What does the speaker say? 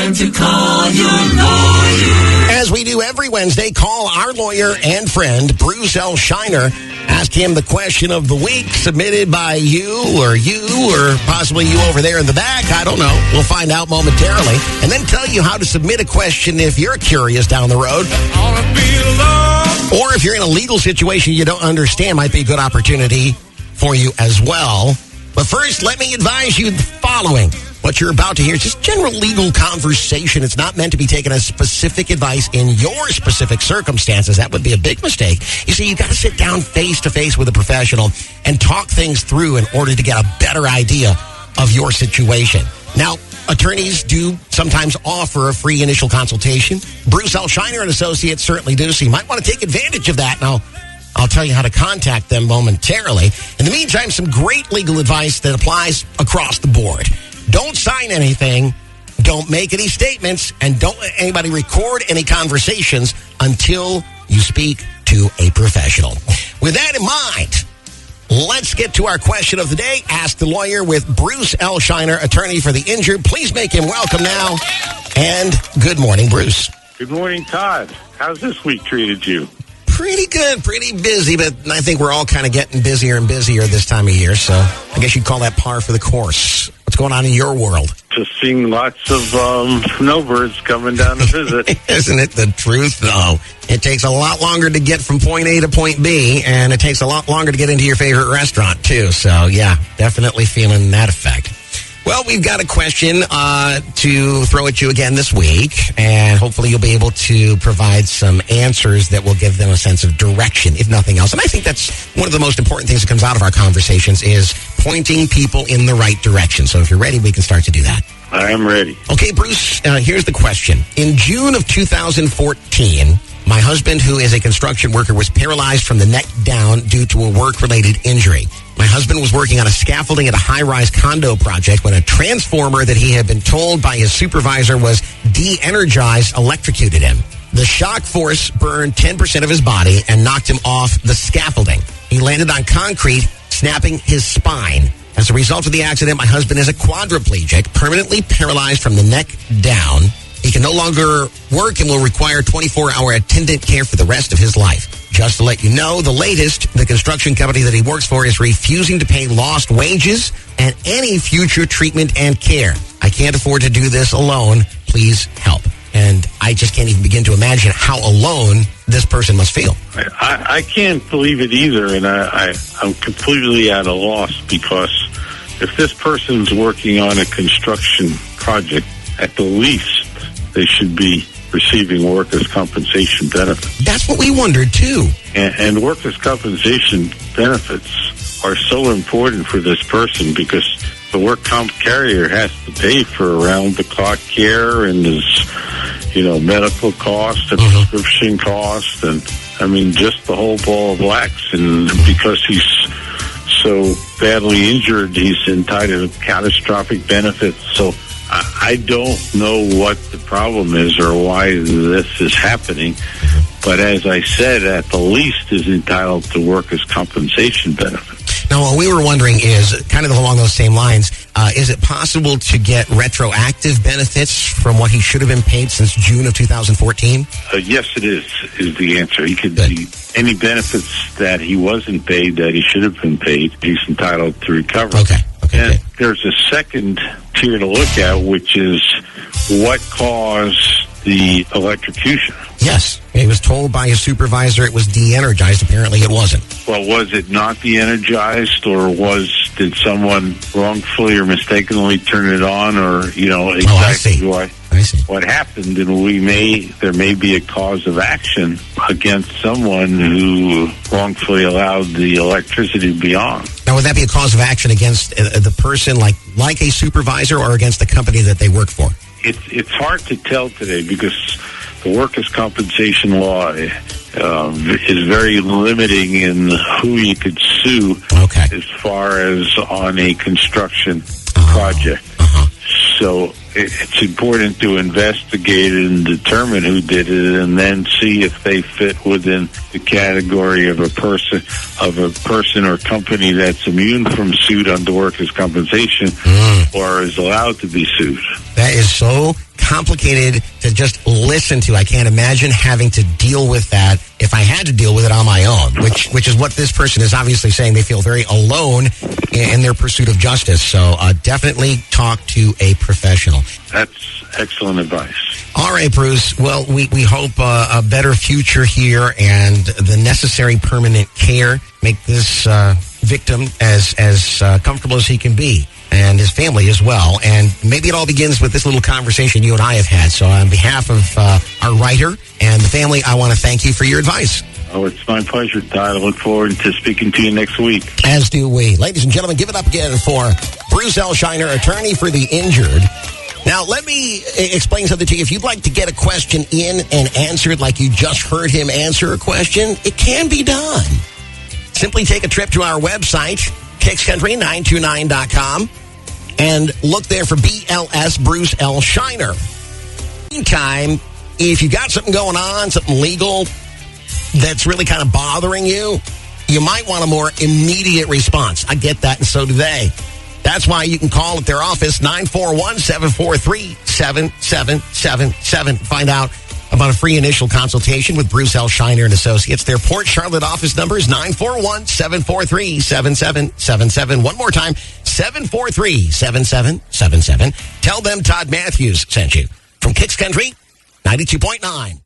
time to call your lawyer. As we do every Wednesday, call our lawyer and friend, Bruce L. Scheiner. Ask him the question of the week submitted by you or possibly you over there in the back. I don't know. We'll find out momentarily. And then tell you how to submit a question if you're curious down the road. Or if you're in a legal situation you don't understand, might be a good opportunity for you as well. But first, let me advise you the following. What you're about to hear is just general legal conversation. It's not meant to be taken as specific advice in your specific circumstances. That would be a big mistake. You see, you've got to sit down face-to-face with a professional and talk things through in order to get a better idea of your situation. Now, attorneys do sometimes offer a free initial consultation. Bruce L. Scheiner and Associates certainly do, so you might want to take advantage of that. Now, I'll tell you how to contact them momentarily. In the meantime, some great legal advice that applies across the board. Don't sign anything, don't make any statements, and don't let anybody record any conversations until you speak to a professional. With that in mind, let's get to our question of the day. Ask the lawyer with Bruce L. Scheiner, attorney for the injured. Please make him welcome now. And good morning, Bruce. Good morning, Todd. How's this week treated you? Pretty good, pretty busy, but I think we're all kind of getting busier and busier this time of year, so I guess you'd call that par for the course. What's going on in your world? Just seeing lots of snowbirds coming down to visit. Isn't it the truth, though? It takes a lot longer to get from point A to point B, and it takes a lot longer to get into your favorite restaurant, too. So, yeah, definitely feeling that effect. Well, we've got a question to throw at you again this week, and hopefully you'll be able to provide some answers that will give them a sense of direction, if nothing else. And I think that's one of the most important things that comes out of our conversations is pointing people in the right direction. So if you're ready, we can start to do that. I am ready. Okay, Bruce, here's the question. In June of 2014, my husband, who is a construction worker, was paralyzed from the neck down due to a work-related injury. My husband was working on a scaffolding at a high-rise condo project when a transformer that he had been told by his supervisor was de-energized electrocuted him. The shock force burned 10% of his body and knocked him off the scaffolding. He landed on concrete, snapping his spine. As a result of the accident, my husband is a quadriplegic, permanently paralyzed from the neck down. He can no longer work and will require 24-hour attendant care for the rest of his life. Just to let you know, the latest, the construction company that he works for is refusing to pay lost wages and any future treatment and care. I can't afford to do this alone. Please help. And I just can't even begin to imagine how alone this person must feel. I can't believe it either, and I'm completely at a loss because if this person's working on a construction project, at the least, they should be receiving workers' compensation benefits. That's what we wondered, too. And workers' compensation benefits are so important for this person because the work comp carrier has to pay for around-the-clock care and his, medical costs and prescription costs and, just the whole ball of wax. And because he's so badly injured, he's entitled to catastrophic benefits. So I don't know what the problem is or why this is happening, but as I said, at the least is entitled to workers' compensation benefits. Now, what we were wondering is, kind of along those same lines, is it possible to get retroactive benefits from what he should have been paid since June of 2014? Yes, it is the answer. He could be any benefits that he wasn't paid that he should have been paid, he's entitled to recover. Okay. And there's a second tier to look at, which is what caused the electrocution. Yes. He was told by his supervisor it was de-energized. Apparently it wasn't. Well, was it not de-energized, or did someone wrongfully or mistakenly turn it on, or, exactly what happened? And there may be a cause of action against someone who wrongfully allowed the electricity to be on. Now, would that be a cause of action against the person, like a supervisor, or against the company that they work for? It's hard to tell today because the workers' compensation law is very limiting in who you could sue as far as on a construction project. So it's important to investigate and determine who did it, and then see if they fit within the category of a person or company that's immune from suit under workers' compensation or is allowed to be sued. That is so complicated to just listen to. I can't imagine having to deal with that if I had to deal with it on my own, which is what this person is obviously saying. They feel very alone in their pursuit of justice. So definitely talk to a professional. That's excellent advice. All right, Bruce. Well, we hope a better future here and the necessary permanent care. Make this victim as comfortable as he can be, and his family as well. And maybe it all begins with this little conversation you and I have had. So on behalf of our writer and the family, I want to thank you for your advice. Oh, it's my pleasure, Todd. I look forward to speaking to you next week. As do we. Ladies and gentlemen, give it up again for Bruce L. Scheiner, attorney for the injured. Now, let me explain something to you. If you'd like to get a question in and answered like you just heard him answer a question, it can be done. Simply take a trip to our website, kickscountry929.com, and look there for BLS Bruce L. Scheiner. Meantime, if you got something going on, something legal that's really kind of bothering you, you might want a more immediate response. I get that, and so do they. That's why you can call at their office, 941-743-7777. Find out about a free initial consultation with Bruce L. Scheiner and Associates. Their Port Charlotte office number is 941-743-7777. One more time, 743-7777. Tell them Todd Matthews sent you from Kicks Country 92.9.